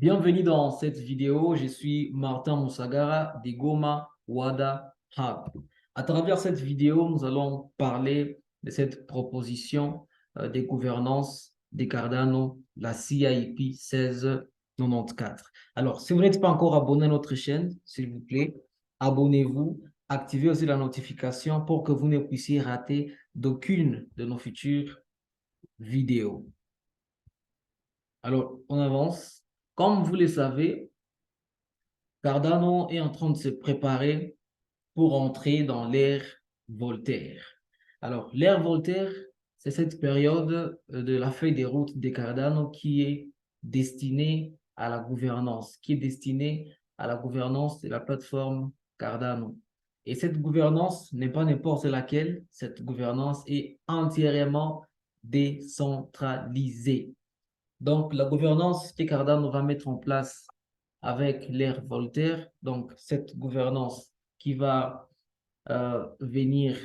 Bienvenue dans cette vidéo. Je suis Martin Moussagara de Goma Wada Hub. À travers cette vidéo, nous allons parler de cette proposition de gouvernance des Cardano, la CIP 1694. Alors, si vous n'êtes pas encore abonné à notre chaîne, s'il vous plaît, abonnez-vous, activez aussi la notification pour que vous ne puissiez rater d'aucune de nos futures vidéos. Alors, on avance. Comme vous le savez, Cardano est en train de se préparer pour entrer dans l'ère Voltaire. Alors, l'ère Voltaire, c'est cette période de la feuille de route de Cardano qui est destinée à la gouvernance, qui est destinée à la gouvernance de la plateforme Cardano. Et cette gouvernance n'est pas n'importe laquelle, cette gouvernance est entièrement décentralisée. Donc, la gouvernance que Cardano va mettre en place avec l'ère Voltaire, donc cette gouvernance qui va venir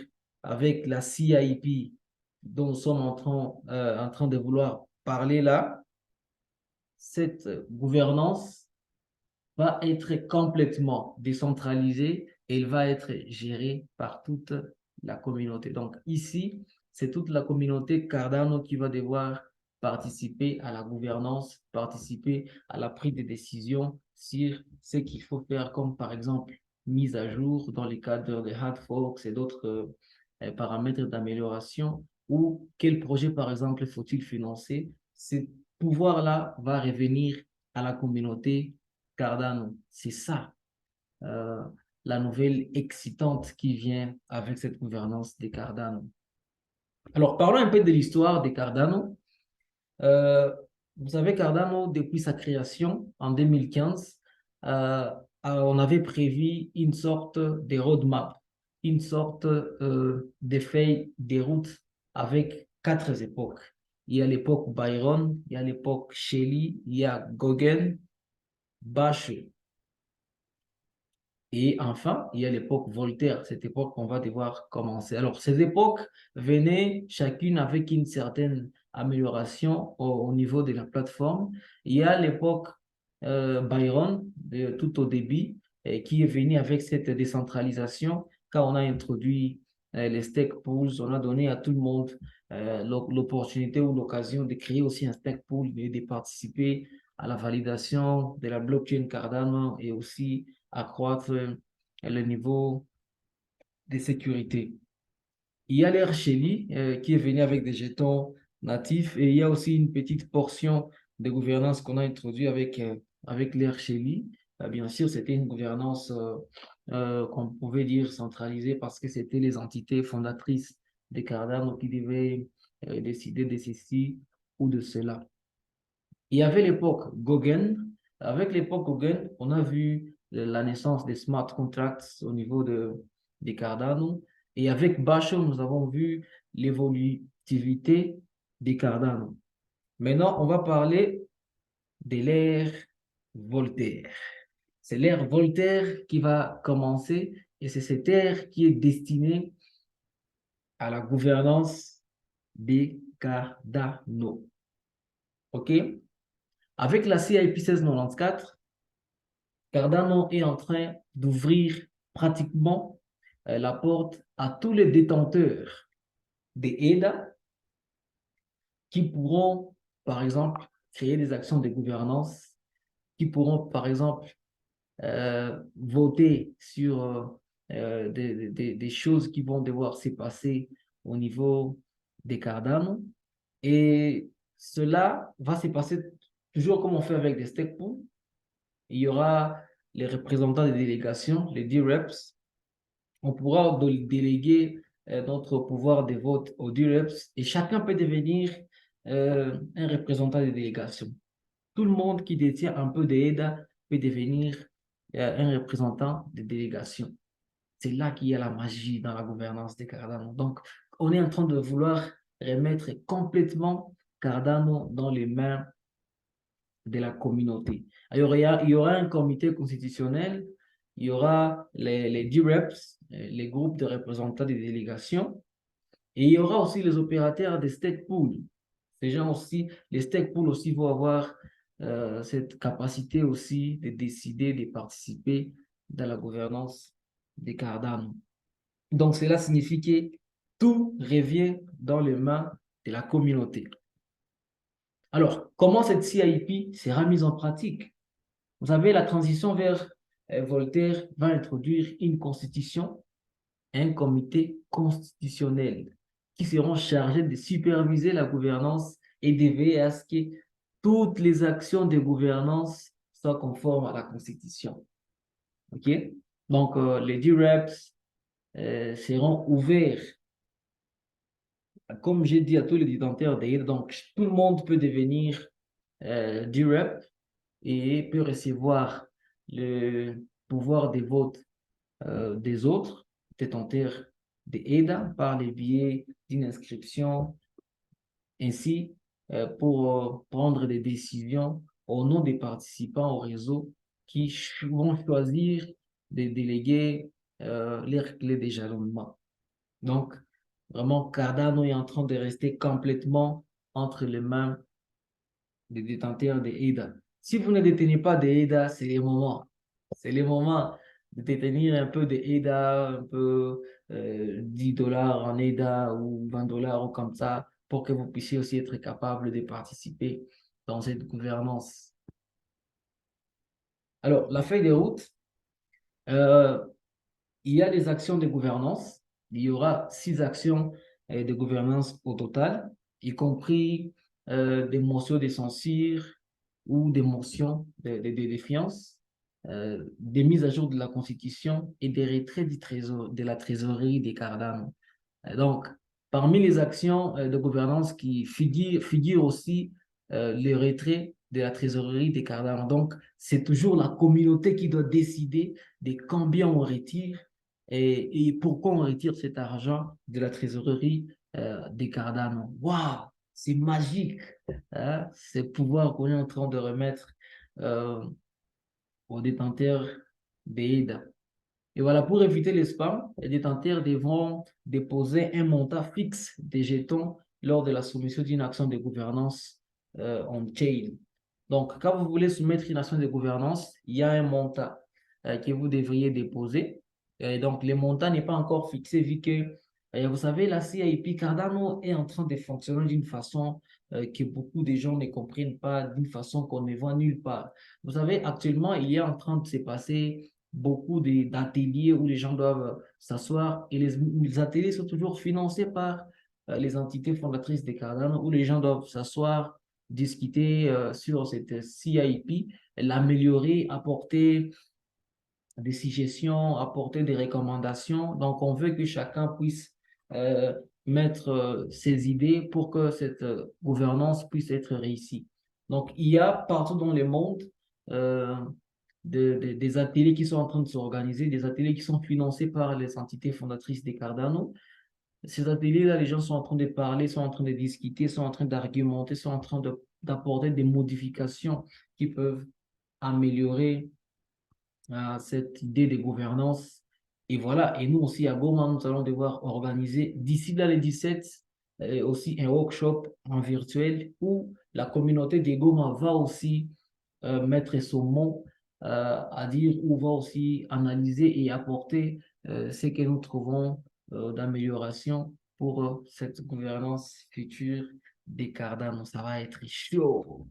avec la CIP dont nous sommes en train de vouloir parler là, cette gouvernance va être complètement décentralisée et elle va être gérée par toute la communauté. Donc ici, c'est toute la communauté Cardano qui va devoir participer à la gouvernance, participer à la prise de décision sur ce qu'il faut faire, comme par exemple mise à jour dans les cadres de hard forks et d'autres paramètres d'amélioration, ou quel projet par exemple faut-il financer. Ce pouvoir-là va revenir à la communauté Cardano. C'est ça, euh, la nouvelle excitante qui vient avec cette gouvernance des Cardano. Alors, parlons un peu de l'histoire des Cardano. Euh, Vous savez, Cardano, depuis sa création en 2015, on avait prévu une sorte de roadmap, une sorte de feuille de route avec quatre époques. Il y a l'époque Byron, il y a l'époque Shelley, il y a Gauguin, Bachelard. Et enfin, il y a l'époque Voltaire, cette époque qu'on va devoir commencer. Alors, ces époques venaient chacune avec une certaine amélioration au niveau de la plateforme. Il y a l'époque Byron, tout au début, qui est venue avec cette décentralisation. Quand on a introduit les stake pools, on a donné à tout le monde l'opportunité ou l'occasion de créer aussi un stake pool et de participer à la validation de la blockchain Cardano et aussi accroître le niveau de sécurité. Il y a l'ère Shelly qui est venu avec des jetons natifs et il y a aussi une petite portion de gouvernance qu'on a introduit avec l'ère Shelly. Bien sûr, c'était une gouvernance qu'on pouvait dire centralisée parce que c'était les entités fondatrices de Cardano qui devaient décider de ceci ou de cela. Il y avait l'époque Gauguin. Avec l'époque Gauguin, on a vu la naissance des smart contracts au niveau des Cardano. Et avec Bachelard, nous avons vu l'évolutivité des Cardano. Maintenant, on va parler de l'ère Voltaire. C'est l'ère Voltaire qui va commencer et c'est cette ère qui est destinée à la gouvernance des Cardano. OK? Avec la CIP 1694, Cardano est en train d'ouvrir pratiquement la porte à tous les détenteurs des EDA qui pourront, par exemple, créer des actions de gouvernance, qui pourront, par exemple, voter sur des choses qui vont devoir se passer au niveau des Cardano. Et cela va se passer toujours comme on fait avec des stake pools. Il y aura les représentants des délégations, les D-Reps. On pourra déléguer notre pouvoir de vote aux D-Reps et chacun peut devenir un représentant des délégations. Tout le monde qui détient un peu d'EDA peut devenir un représentant des délégations. C'est là qu'il y a la magie dans la gouvernance de Cardano. Donc, on est en train de vouloir remettre complètement Cardano dans les mains de la communauté. Alors, il y aura un comité constitutionnel, il y aura les D-Reps, les groupes de représentants des délégations, et il y aura aussi les opérateurs des stake pools. Ces gens aussi, les stake pools aussi vont avoir cette capacité aussi de décider, de participer dans la gouvernance des Cardano. Donc, cela signifie que tout revient dans les mains de la communauté. Alors, comment cette CIP sera mise en pratique? Vous savez, la transition vers Voltaire va introduire une constitution, un comité constitutionnel qui seront chargés de superviser la gouvernance et de veiller à ce que toutes les actions de gouvernance soient conformes à la Constitution. OK? Donc, les DREPs seront ouverts, comme j'ai dit, à tous les détenteurs d'AIDA. Donc, tout le monde peut devenir DREP et peut recevoir le pouvoir des votes des autres détenteurs d'AIDA par le biais d'une inscription, ainsi pour prendre des décisions au nom des participants au réseau qui vont choisir des délégués leurs clés de jalonnement. Donc, vraiment, Cardano est en train de rester complètement entre les mains des détenteurs de AIDA. Si vous ne détenez pas de AIDA, c'est le moment. C'est le moment de détenir un peu de AIDA, un peu 10 dollars en AIDA ou 20 dollars ou comme ça, pour que vous puissiez aussi être capable de participer dans cette gouvernance. Alors, la feuille de route, euh, il y a des actions de gouvernance. Il y aura 6 actions de gouvernance au total, y compris des motions de censure ou des motions de défiance, des mises à jour de la Constitution et des retraits de la trésorerie des Cardano. Donc, parmi les actions de gouvernance qui figurent aussi les retraits de la trésorerie des Cardano. Donc, c'est toujours la communauté qui doit décider de combien on retire et pourquoi on retire cet argent de la trésorerie des Cardano. Waouh, c'est magique, hein? Ce pouvoir qu'on est en train de remettre euh, aux détenteurs des aides. Et voilà, pour éviter les spams, les détenteurs devront déposer un montant fixe des jetons lors de la soumission d'une action de gouvernance on-chain. Donc, quand vous voulez soumettre une action de gouvernance, il y a un montant que vous devriez déposer. Et donc, le montant n'est pas encore fixé vu que, vous savez, la CIP Cardano est en train de fonctionner d'une façon que beaucoup de gens ne comprennent pas, d'une façon qu'on ne voit nulle part. Vous savez, actuellement, il est en train de se passer beaucoup d'ateliers où les gens doivent s'asseoir et les ateliers sont toujours financés par les entités fondatrices des Cardano où les gens doivent s'asseoir, discuter sur cette CIP, l'améliorer, apporter des suggestions, apporter des recommandations. Donc, on veut que chacun puisse euh, mettre ses idées pour que cette gouvernance puisse être réussie. Donc, il y a partout dans le monde euh, des ateliers qui sont en train de s'organiser, des ateliers qui sont financés par les entités fondatrices des Cardano. Ces ateliers-là, les gens sont en train de parler, sont en train de discuter, sont en train d'argumenter, sont en train d'apporter des modifications qui peuvent améliorer cette idée de gouvernance. Et voilà, et nous aussi à Goma, nous allons devoir organiser d'ici là les 17 aussi un workshop en virtuel où la communauté de Goma va aussi mettre son mot à dire, ou va aussi analyser et apporter ce que nous trouvons d'amélioration pour cette gouvernance future des Cardano. Ça va être chaud.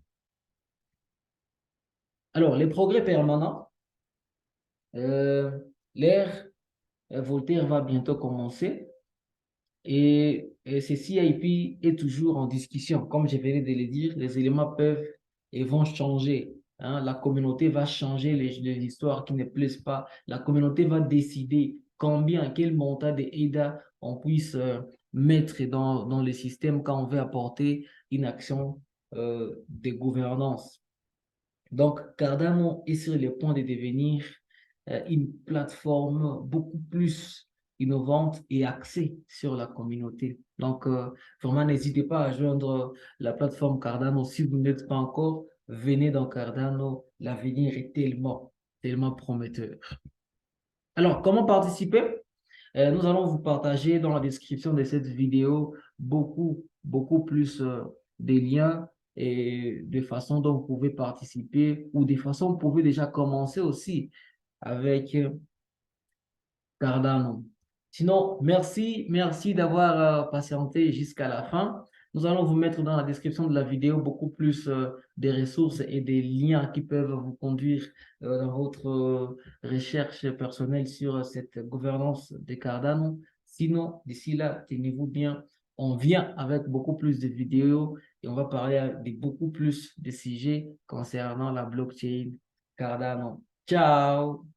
Alors, les progrès permanents. Euh, L'ère Voltaire va bientôt commencer et ce CIP est toujours en discussion. Comme je venais de le dire, les éléments peuvent et vont changer, hein. La communauté va changer les histoires qui ne plaisent pas. La communauté va décider combien, quel montant de AIDA on puisse mettre dans le système quand on veut apporter une action de gouvernance. Donc, Cardano est sur le point de devenir une plateforme beaucoup plus innovante et axée sur la communauté. Donc, vraiment, n'hésitez pas à joindre la plateforme Cardano. Si vous n'êtes pas encore, venez dans Cardano. L'avenir est tellement, tellement prometteur. Alors, comment participer? Nous allons vous partager dans la description de cette vidéo beaucoup plus des liens et de façon dont vous pouvez participer ou des façons vous pouvez déjà commencer aussi avec Cardano. Sinon, merci d'avoir patienté jusqu'à la fin. Nous allons vous mettre dans la description de la vidéo beaucoup plus des ressources et des liens qui peuvent vous conduire dans votre recherche personnelle sur cette gouvernance de Cardano. Sinon, d'ici là, tenez-vous bien. On vient avec beaucoup plus de vidéos et on va parler de beaucoup plus de sujets concernant la blockchain Cardano. Ciao!